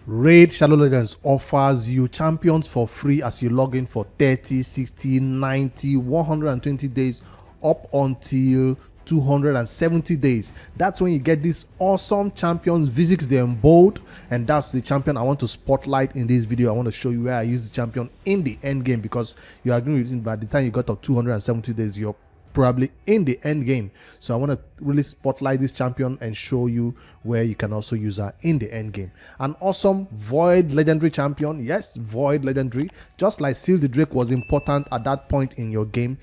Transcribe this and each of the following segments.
Raid Shadow Legends offers you champions for free as you log in for 30, 60, 90, 120 days up until 270 days. That's when you get this awesome champion, Visix the Unbowed, and that's the champion I want to spotlight in this video. I want to show you where I use the champion in the end game, because you agree with me, by the time you got to 270 days, you're probably in the end game. So I want to really spotlight this champion and show you where you can also use her in the end game. An awesome Void legendary champion. Yes, Void legendary. Just like Scyl the Drake was important at that point in your game,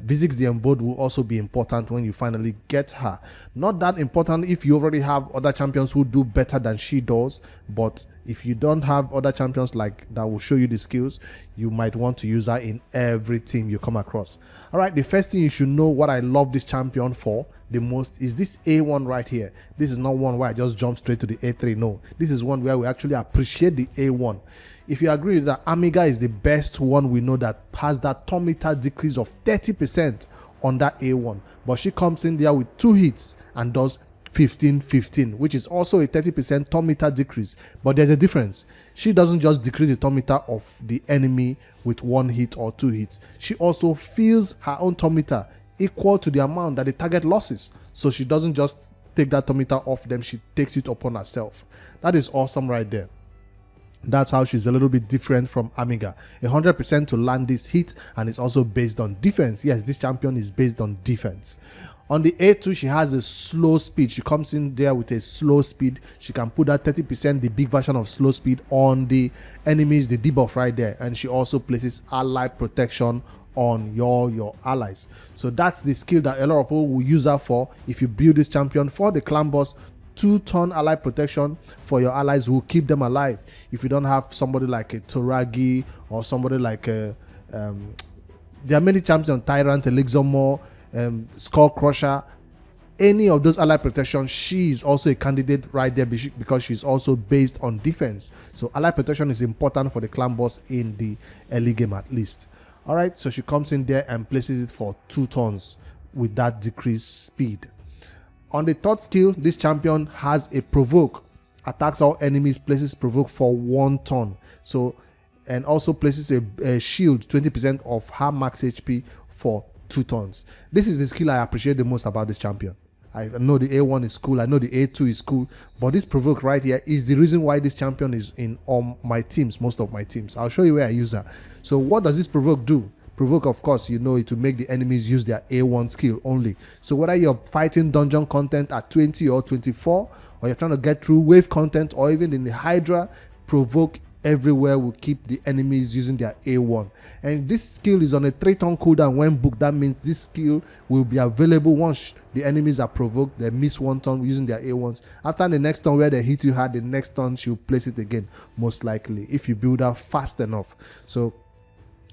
Visix the Unbowed will also be important when you finally get her. Not that important if you already have other champions who do better than she does, but if you don't have other champions like that will show you the skills, you might want to use her in every team you come across. All right, the first thing you should know, what I love this champion for the most, is this A1 right here. This is not one where I just jump straight to the A3. No, this is one where we actually appreciate the A1. If you agree that Armiger is the best one we know that has that turn meter decrease of 30% on that A1, but she comes in there with 2 hits and does 15-15, which is also a 30% turn meter decrease. But there's a difference. She doesn't just decrease the turn meter of the enemy with 1 hit or 2 hits. She also fills her own turn meter equal to the amount that the target losses. So she doesn't just take that turn meter off them, she takes it upon herself. That is awesome right there. That's how she's a little bit different from Armiger. 100% to land this hit, and it's also based on defense. Yes, this champion is based on defense. On the A2, she has a slow speed. She comes in there with a slow speed. She can put that 30%, the big version of slow speed, on the enemies, the debuff right there. And she also places ally protection on your allies. So that's the skill that a lot of people will use her for. If you build this champion for the clan boss, 2-turn ally protection for your allies will keep them alive. If you don't have somebody like a Toragi or somebody like a there are many champions, Tyrant, Elixir, Skull Crusher, any of those ally protection, she is also a candidate right there because she's also based on defense. So ally protection is important for the clan boss in the early game at least. All right, so she comes in there and places it for 2 turns with that decreased speed. On the third skill, this champion has a provoke. Attacks all enemies, places provoke for 1 turn. So, and also places a shield, 20% of her max HP for 2 turns. This is the skill I appreciate the most about this champion. I know the A1 is cool, I know the A2 is cool, but this provoke right here is the reason why this champion is in all my teams, most of my teams. I'll show you where I use her. So what does this provoke do? Provoke, of course, you know it to make the enemies use their A1 skill only. So whether you're fighting dungeon content at 20 or 24, or you're trying to get through wave content, or even in the Hydra, provoke everywhere will keep the enemies using their A1. And this skill is on a 3-turn cooldown when booked. That means this skill will be available once the enemies are provoked. They miss 1 turn using their A1s. After the next turn where they hit you hard, the next turn she'll place it again, most likely, if you build her fast enough. So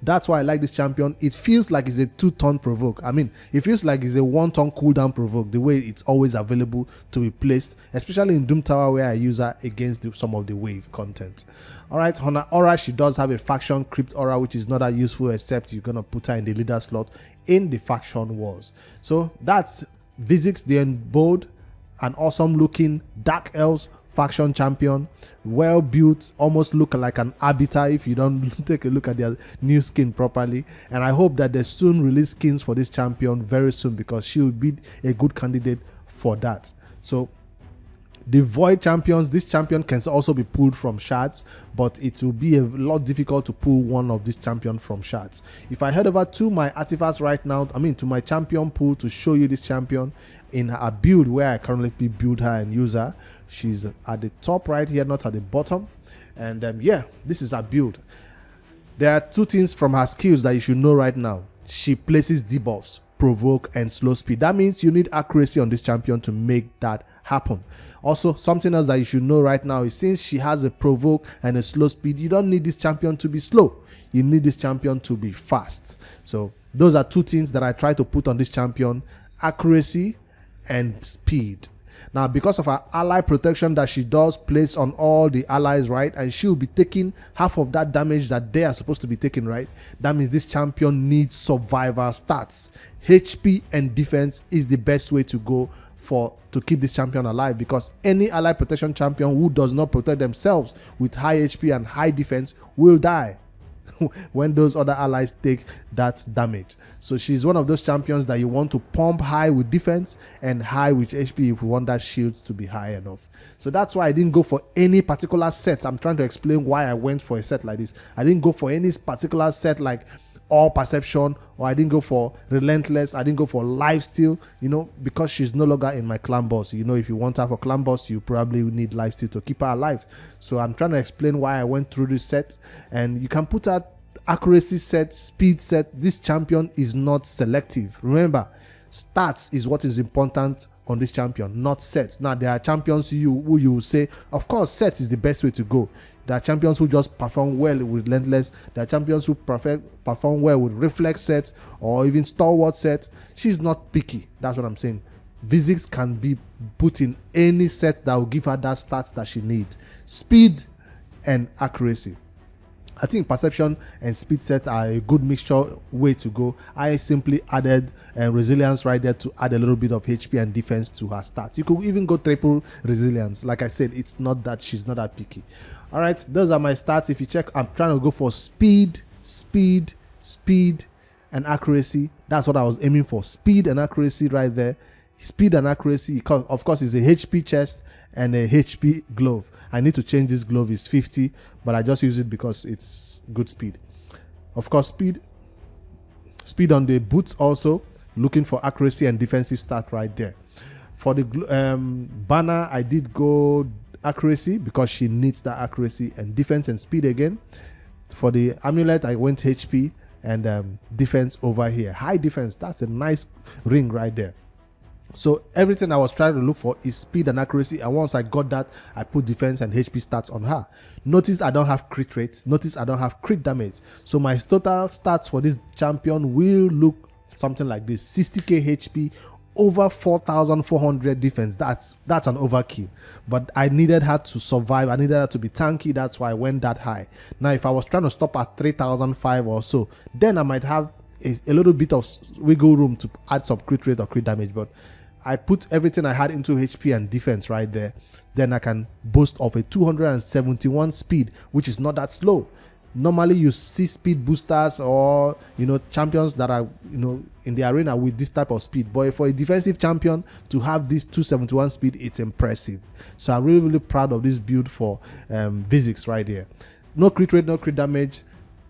that's why I like this champion. It feels like it's a 2-turn provoke. I mean, it feels like it's a 1-turn cooldown provoke, the way it's always available to be placed, especially in Doom Tower where I use her against some of the wave content. Alright, on her aura, she does have a faction crypt aura, which is not that useful except you're going to put her in the leader slot in the faction wars. So that's Visix the Unbowed, an awesome looking Dark Elves Faction champion, well built, almost look like an arbiter if you don't take a look at their new skin properly. And I hope that they soon release skins for this champion very soon, because she will be a good candidate for that. So the Void champions, this champion can also be pulled from shards, but it will be a lot difficult to pull one of these champions from shards. If I head over to my artifacts right now, I mean to my champion pool, to show you this champion in her build where I currently build her and use her. She's at the top right here, not at the bottom. And yeah, this is her build. There are 2 things from her skills that you should know right now. She places debuffs, provoke, and slow speed. That means you need accuracy on this champion to make that happen. Also, something else that you should know right now is, since she has a provoke and a slow speed, you don't need this champion to be slow. You need this champion to be fast. So those are 2 things that I try to put on this champion: accuracy and speed. Now, because of her ally protection that she does place on all the allies, right, and she'll be taking half of that damage that they are supposed to be taking, right, that means this champion needs survivor stats. HP and defense is the best way to go to keep this champion alive, because any ally protection champion who does not protect themselves with high HP and high defense will die when those other allies take that damage. So she's one of those champions that you want to pump high with defense and high with HP if you want that shield to be high enough. So that's why I didn't go for any particular set. I'm trying to explain why I went for a set like this. I didn't go for any particular set like All Perception, or I didn't go for Relentless, I didn't go for Lifesteal, because she's no longer in my clan boss. If you want her for clan boss, you probably need Lifesteal to keep her alive. So I'm trying to explain why I went through this set. And you can put her accuracy set, speed set. This champion is not selective. Remember, stats is what is important on this champion, not sets. Now there are champions who you will say, of course, sets is the best way to go. There are champions who just perform well with Relentless. There are champions who perform well with Reflex set or even Stalwart set. She's not picky. That's what I'm saying. Visix can be put in any set that will give her that stats that she needs. Speed and accuracy. I think perception and speed set are a good mixture way to go. I simply added resilience right there to add a little bit of HP and defense to her stats. You could even go triple resilience. Like I said, it's not that she's not that picky. All right, those are my stats. If you check, I'm trying to go for speed, and accuracy. That's what I was aiming for. Speed and accuracy right there. Speed and accuracy, of course, is a HP chest and a HP glove. I need to change this glove. It's 50, but I just use it because it's good speed. Of course, speed on the boots also. Looking for accuracy and defensive stat right there. For the banner, I did go accuracy because she needs that accuracy and defense and speed again. For the amulet, I went HP and defense over here. High defense. That's a nice ring right there. So everything I was trying to look for is speed and accuracy, and once I got that, I put defense and HP stats on her. Notice I don't have crit rate. Notice I don't have crit damage. So my total stats for this champion will look something like this: 60k HP, over 4,400 defense. That's an overkill. But I needed her to survive. I needed her to be tanky. That's why I went that high. Now, if I was trying to stop at 3,005 or so, then I might have a little bit of wiggle room to add some crit rate or crit damage. But I put everything I had into HP and defense right there. Then I can boast of a 271 speed, which is not that slow. Normally you see speed boosters or champions that are in the arena with this type of speed, but for a defensive champion to have this 271 speed, it's impressive. So I'm really proud of this build for Visix right here. No crit rate, no crit damage.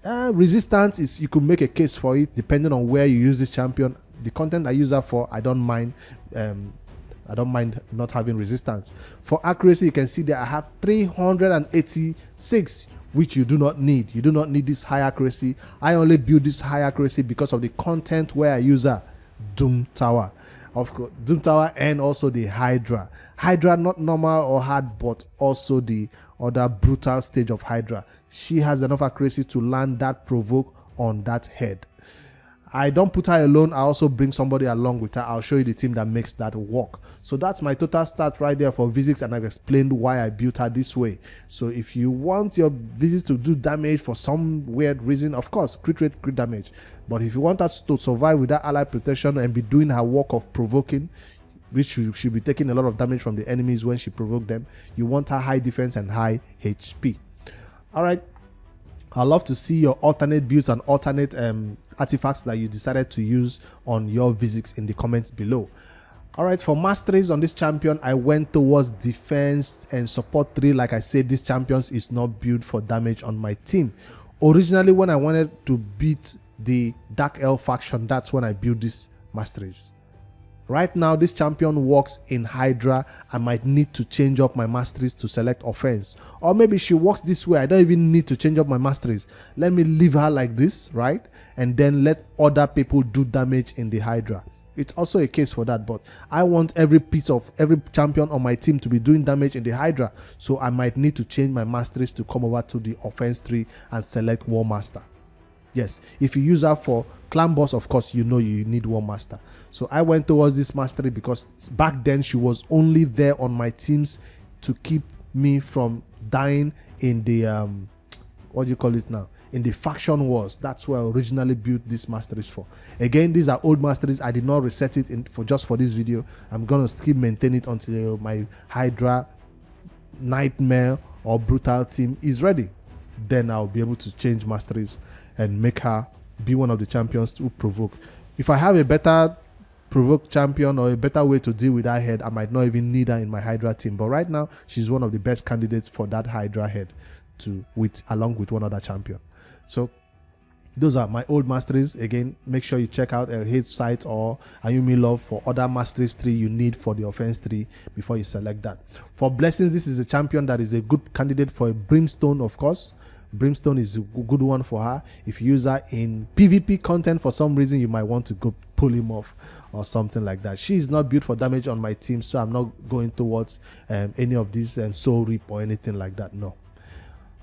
Resistance is, you could make a case for it depending on where you use this champion. The content I use her for, I don't mind. I don't mind not having resistance. For accuracy, you can see that I have 386, which you do not need. You do not need this high accuracy. I only build this high accuracy because of the content where I use her. Doom Tower, of course, Doom Tower, and also the Hydra. Hydra, not normal or hard, but also the other brutal stage of Hydra. She has enough accuracy to land that provoke on that head. I don't put her alone. I also bring somebody along with her. I'll show you the team that makes that work. So that's my total stat right there for Visix, and I've explained why I built her this way. So if you want your Visix to do damage for some weird reason, of course, crit rate, crit damage. But if you want us to survive with that ally protection and be doing her work of provoking, which should be taking a lot of damage from the enemies when she provoked them, you want her high defense and high HP. All right. I'd love to see your alternate builds and alternate artifacts that you decided to use on your Visix in the comments below. All right, for masteries on this champion, I went towards defense and support 3. Like I said, this champion is not built for damage on my team. Originally, when I wanted to beat the Dark Elves Faction, that's when I built this masteries. Right now, this champion works in Hydra. I might need to change up my masteries to select offense. Or maybe she works this way. I don't even need to change up my masteries. Let me leave her like this, right? And then let other people do damage in the Hydra. It's also a case for that, but I want every champion on my team to be doing damage in the Hydra. So I might need to change my masteries to come over to the offense tree and select War Master. Yes, if you use her for clan boss, of course, you need War Master. So I went towards this mastery because back then she was only there on my teams to keep me from dying in the what do you call it now? in the faction wars. That's where I originally built this masteries for. Again, these are old masteries. I did not reset it for this video. I'm gonna keep maintain it until my Hydra, Nightmare, or Brutal team is ready. Then I'll be able to change masteries and make her be one of the champions to provoke. If I have a better provoke champion or a better way to deal with that head, I might not even need her in my Hydra team. But right now, she's one of the best candidates for that Hydra head along with one other champion. So those are my old masteries. Again, make sure you check out H's site or Ayumi Love for other masteries 3 you need for the offense 3 before you select that. For blessings, this is a champion that is a good candidate for a brimstone, of course. Brimstone is a good one for her. If you use her in PvP content for some reason, you might want to go pull him off or something like that. She is not built for damage on my team, so I'm not going towards any of these soul reap or anything like that. No.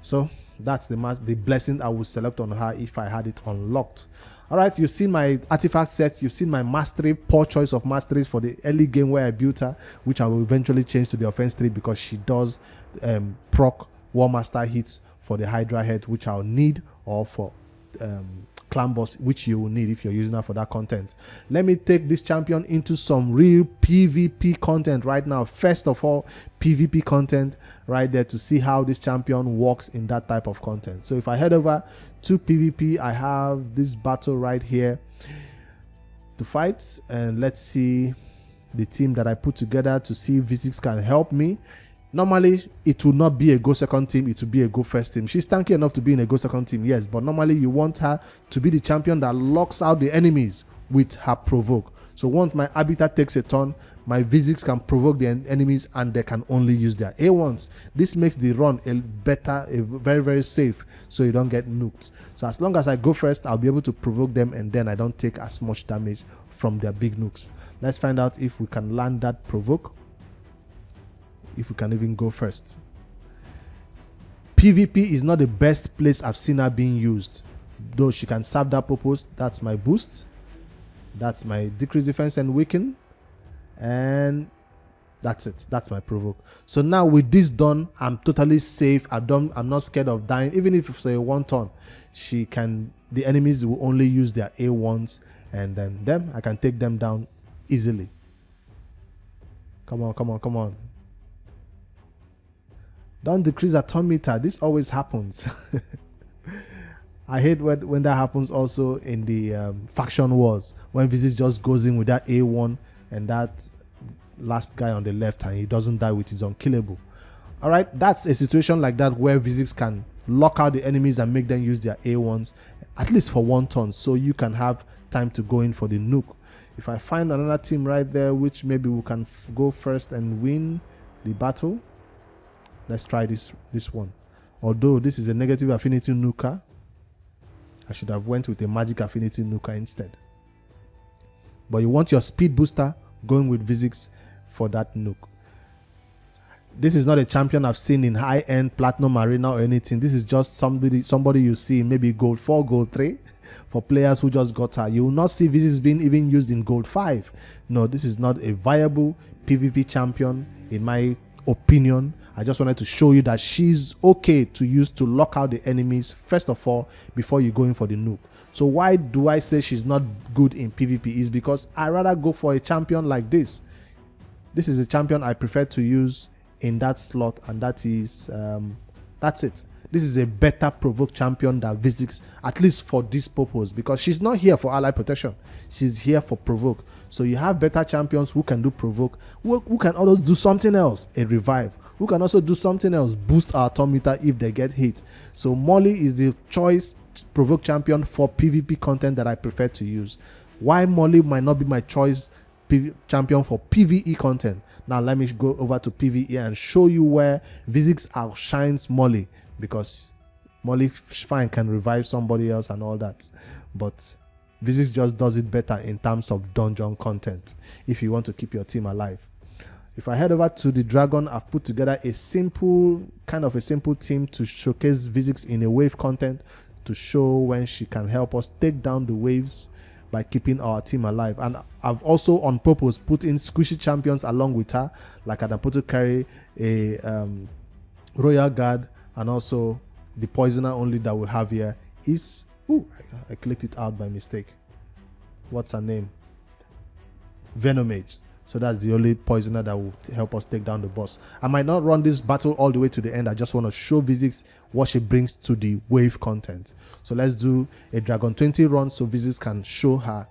So that's the blessing I would select on her if I had it unlocked. All right, you've seen my artifact set. You've seen my mastery, poor choice of masteries for the early game where I built her, which I will eventually change to the offense 3 because she does proc War Master hits for the Hydra head, which I'll need, or for clan boss, which you will need if you're using her for that content. Let me take this champion into some real PvP content right now. First of all, PvP content right there to see how this champion works in that type of content. So if I head over to PvP, I have this battle right here to fight, and let's see the team that I put together to see if Visix can help me. Normally, it will not be a go second team, it will be a go first team. She's tanky enough to be in a go second team, yes, but normally you want her to be the champion that locks out the enemies with her provoke. So once my Arbiter takes a turn, my Visix can provoke the enemies and they can only use their A1s. This makes the run very, very safe, so you don't get nuked. So as long as I go first, I'll be able to provoke them and then I don't take as much damage from their big nukes. Let's find out if we can land that provoke. If we can even go first. PvP is not the best place I've seen her being used, though she can serve that purpose. That's my boost, that's my decrease defense and weaken, and that's it. That's my provoke. So now with this done, I'm totally safe. I'm not scared of dying. Even if it's a 1 turn, the enemies will only use their A1s, and then I can take them down easily. Come on, come on, come on. Don't decrease a turn meter. This always happens. I hate when that happens also in the faction wars, when Visix just goes in with that A1 and that last guy on the left and he doesn't die with his unkillable. All right, that's a situation like that where Visix can lock out the enemies and make them use their A1s at least for 1 turn, so you can have time to go in for the nuke. If I find another team right there, which maybe we can go first and win the battle. Let's try this one. Although this is a negative affinity nuker, I should have went with a magic affinity nuker instead. But you want your speed booster going with Visix for that nuke. This is not a champion I've seen in high-end platinum arena or anything. This is just somebody you see maybe gold 4, gold 3 for players who just got her. You will not see Visix being even used in gold 5. No, this is not a viable PvP champion in my opinion. I just wanted to show you that she's okay to use to lock out the enemies first of all before you go in for the nuke. So why do I say she's not good in PvP? Is because I rather go for a champion like this. This is a champion I prefer to use in that slot, and that is that's it. This is a better provoke champion than Visix, at least for this purpose, because she's not here for ally protection. She's here for provoke. So you have better champions who can do provoke, who can also do something else, a revive, who can also do something else, boost our turn meter if they get hit. So Molly is the choice provoke champion for PvP content that I prefer to use. Why Molly might not be my choice champion for PvE content? Now let me go over to PvE and show you where Visix outshines Molly, because Molly fine can revive somebody else and all that, but Visix just does it better in terms of dungeon content if you want to keep your team alive. If I head over to the dragon, I've put together a simple team to showcase Visix in a wave content, to show when she can help us take down the waves by keeping our team alive. And I've also on purpose put in squishy champions along with her, like I'd put to carry a royal guard and also the poisoner only that we have here is, ooh, I clicked it out by mistake. What's her name? Venomage. So that's the only poisoner that will help us take down the boss. I might not run this battle all the way to the end. I just want to show Visix what she brings to the wave content. So let's do a Dragon 20 run so Visix can show her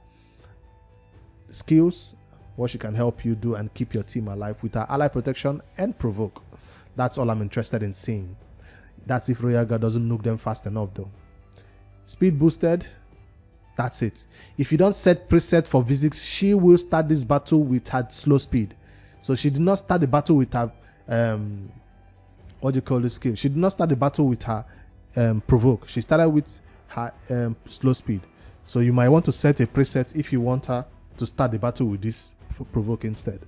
skills, what she can help you do and keep your team alive with her ally protection and provoke. That's all I'm interested in seeing. That's if Royal Guard doesn't nuke them fast enough though. Speed boosted. That's it. If you don't set preset for Visix, she will start this battle with her slow speed. So she did not start the battle with her what do you call this skill? She did not start the battle with her provoke. She started with her slow speed. So you might want to set a preset if you want her to start the battle with this provoke instead.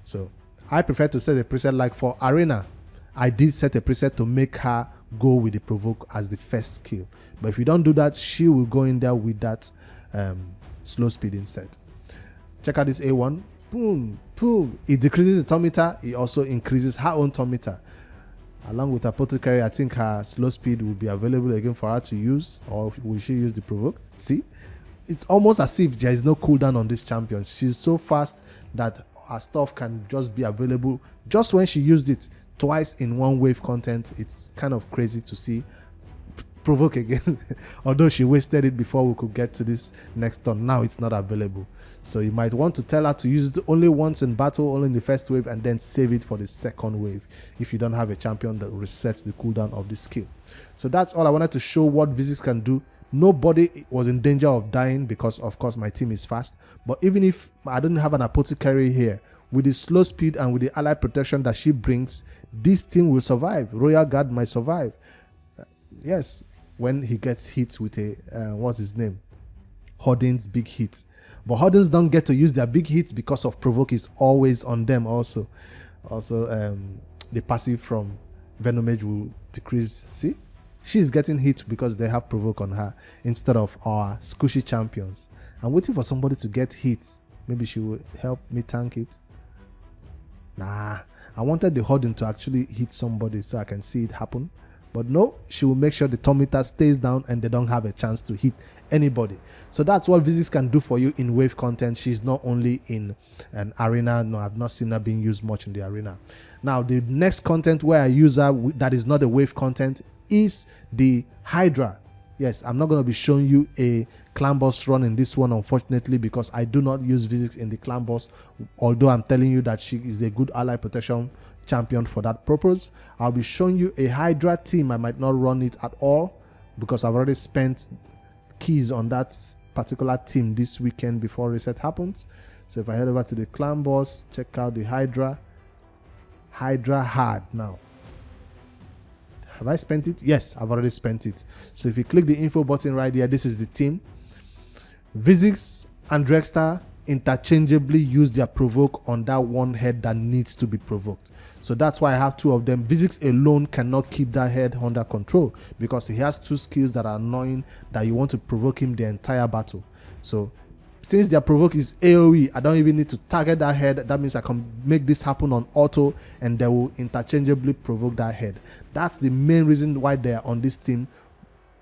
So I prefer to set a preset like for Arena. I did set a preset to make her go with the provoke as the first skill. But if you don't do that, she will go in there with that slow speed instead. Check out this A1. Boom, boom. It decreases the turn meter. It also increases her own turn meter. Along with Apothecary, I think her slow speed will be available again for her to use. Or will she use the provoke? See? It's almost as if there is no cooldown on this champion. She's so fast that her stuff can just be available just when she used it twice in one wave content. It's kind of crazy to see. Provoke again. Although she wasted it before we could get to this next turn. Now it's not available. So you might want to tell her to use it only once in battle, only in the first wave, and then save it for the second wave if you don't have a champion that resets the cooldown of the skill. So that's all I wanted to show what Visix can do. Nobody was in danger of dying because of course my team is fast. But even if I don't have an Apothecary here, with the slow speed and with the ally protection that she brings, this team will survive. Royal Guard might survive. Yes, when he gets hit with a what's his name, Hodin's big hit. But Hodins don't get to use their big hits because of provoke is always on them also. The passive from Venomage will decrease. See, she's getting hit because they have provoke on her instead of our squishy champions. I'm waiting for somebody to get hit. Maybe she will help me tank it. Nah, I wanted the Hodin to actually hit somebody so I can see it happen. But no, she will make sure the turn meter stays down and they don't have a chance to hit anybody. So that's what Visix can do for you in wave content. She's not only in an arena. No, I've not seen her being used much in the arena. Now, the next content where I use her that is not a wave content is the Hydra. Yes, I'm not going to be showing you a clan boss run in this one, unfortunately, because I do not use Visix in the clan boss, although I'm telling you that she is a good ally protection champion for that purpose. I'll be showing you a Hydra team. I might not run it at all because I've already spent keys on that particular team this weekend before reset happens. So if I head over to the clan boss, check out the Hydra hard. Now, have I spent it? Yes, I've already spent it. So if you click the info button right here, this is the team. Visix and Drexter interchangeably use their provoke on that one head that needs to be provoked. So that's why I have two of them. Visix alone cannot keep that head under control because he has two skills that are annoying that you want to provoke him the entire battle. So since their provoke is AoE, I don't even need to target that head. That means I can make this happen on auto and they will interchangeably provoke that head. That's the main reason why they are on this team.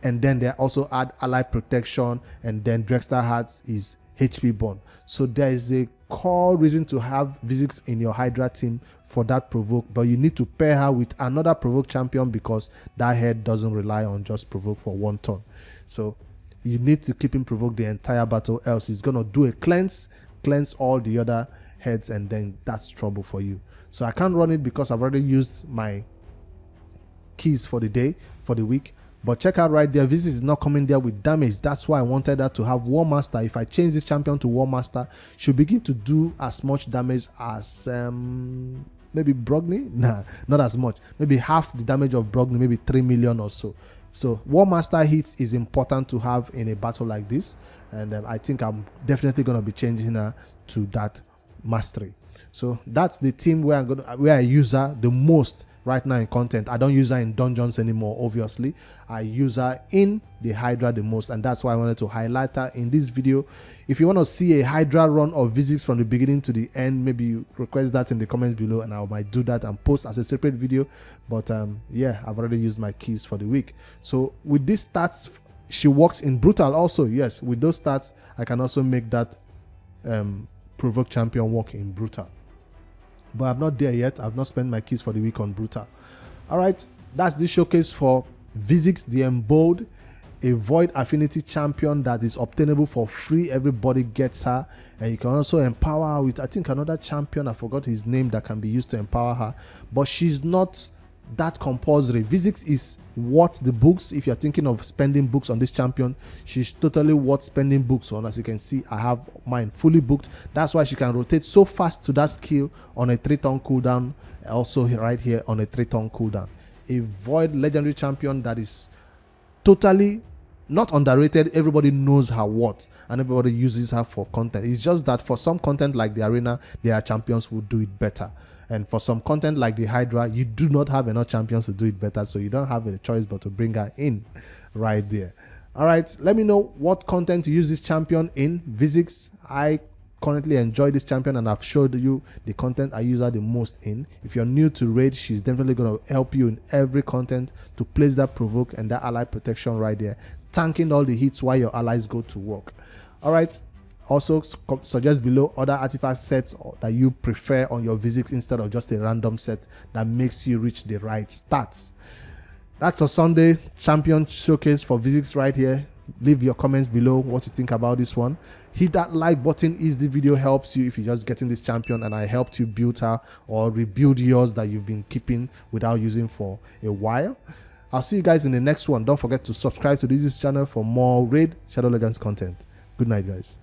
And then they also add ally protection, and then Drexter has is HP burn. So there is a core reason to have Visix in your Hydra team for that provoke, but you need to pair her with another provoke champion because that head doesn't rely on just provoke for one turn. So you need to keep him provoke the entire battle, else he's gonna do a cleanse all the other heads, and then that's trouble for you. So I can't run it because I've already used my keys for the day, for the week. But check out right there, Visix is not coming there with damage. That's why I wanted her to have War Master. If I change this champion to War Master, she'll begin to do as much damage as maybe Brogni. Nah, not as much. Maybe half the damage of Brogni, maybe 3 million or so. So War Master hits is important to have in a battle like this. And I think I'm definitely going to be changing her to that mastery. So that's the team where I use her the most right now in content. I don't use her in dungeons anymore, obviously. I use her in the Hydra the most, and that's why I wanted to highlight her in this video. If you want to see a Hydra run of Visix from the beginning to the end, maybe you request that in the comments below, and I might do that and post as a separate video. But yeah, I've already used my keys for the week. So with these stats, she works in Brutal also. Yes, with those stats, I can also make that Provoke champion work in Brutal. But I'm not there yet. I've not spent my keys for the week on Brutal. All right, that's the showcase for Visix the Unbowed, a Void Affinity champion that is obtainable for free. Everybody gets her, and you can also empower her with, I think, another champion. I forgot his name that can be used to empower her, but she's not that compulsory. Visix is worth the books. If you're thinking of spending books on this champion, she's totally worth spending books on. As you can see, I have mine fully booked. That's why she can rotate so fast to that skill on a 3-turn cooldown, also right here on a 3-turn cooldown. A Void legendary champion that is totally not underrated. Everybody knows her worth and everybody uses her for content. It's just that for some content like the arena, there are champions who do it better. And for some content like the Hydra, you do not have enough champions to do it better, so you don't have a choice but to bring her in right there. All right, let me know what content to use this champion in. Visix, I currently enjoy this champion, and I've showed you the content I use her the most in. If you're new to raid, she's definitely going to help you in every content to place that provoke and that ally protection right there, tanking all the hits while your allies go to work. All right. Also suggest below other artifact sets that you prefer on your Visix instead of just a random set that makes you reach the right stats. That's a Sunday champion showcase for Visix right here. Leave your comments below what you think about this one. Hit that like button if the video helps you, if you're just getting this champion and I helped you build her or rebuild yours that you've been keeping without using for a while. I'll see you guys in the next one. Don't forget to subscribe to this channel for more Raid Shadow Legends content. Good night, guys.